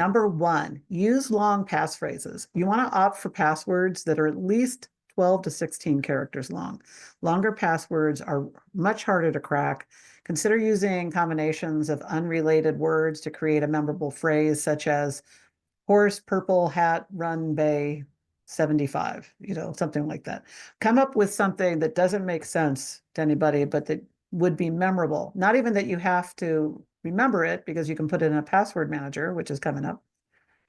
Number one, use long passphrases. You want to opt for passwords that are at least 12 to 16 characters long. Longer passwords are much harder to crack. Consider using combinations of unrelated words to create a memorable phrase, such as horse, purple hat, run, bay, 75, something like that. Come up with something that doesn't make sense to anybody, but that would be memorable. Not even that you have to remember it because you can put it in a password manager, which is coming up,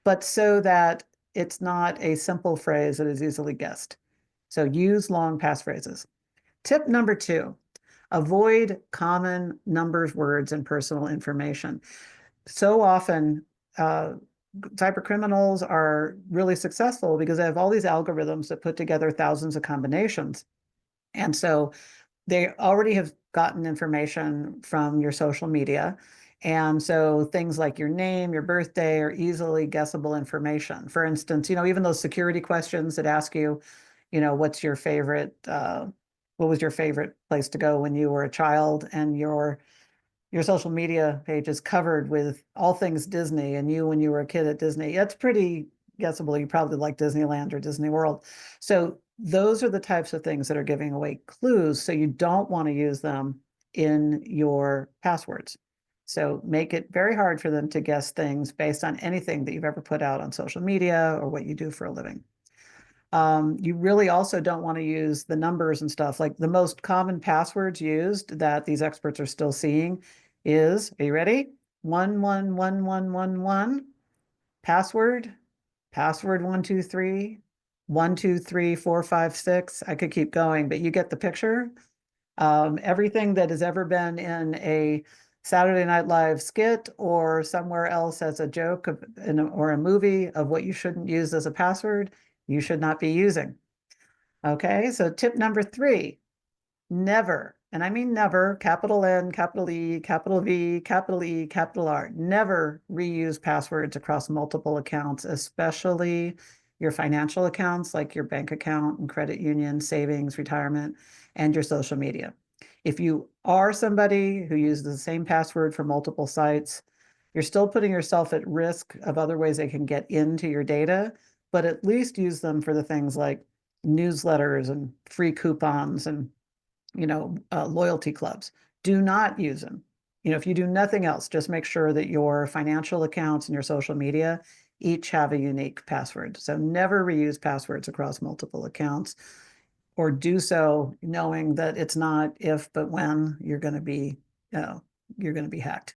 but so that it's not a simple phrase that is easily guessed. So use long passphrases. Tip number two, avoid common numbers, words, and personal information. So often, cyber criminals are really successful because they have all these algorithms that put together thousands of combinations. And so they already have gotten information from your social media. And so things like your name, your birthday are easily guessable information. For instance, even those security questions that ask you, what's your favorite, what was your favorite place to go when you were a child, and your social media page is covered with all things Disney and you when you were a kid at Disney. That's pretty guessable. You probably like Disneyland or Disney World. So those are the types of things that are giving away clues. So you don't want to use them in your passwords. So make it very hard for them to guess things based on anything that you've ever put out on social media or what you do for a living. You really also don't want to use the numbers and stuff. Like the most common passwords used that these experts are still seeing is, are you ready? 111111, password, password 123, 123456. I could keep going, but you get the picture. Everything that has ever been in a Saturday Night Live skit or somewhere else as a joke or a movie of what you shouldn't use as a password, you should not be using. Okay, so tip number three, never, and I mean never, capital N, capital E, capital V, capital E, capital R, never reuse passwords across multiple accounts, especially your financial accounts like your bank account and credit union, savings, retirement, and your social media. If you are somebody who uses the same password for multiple sites, you're still putting yourself at risk of other ways they can get into your data, but at least use them for the things like newsletters and free coupons and loyalty clubs. Do not use them. If you do nothing else, just make sure that your financial accounts and your social media each have a unique password. So never reuse passwords across multiple accounts, or do so knowing that it's not if, but when you're going to be hacked.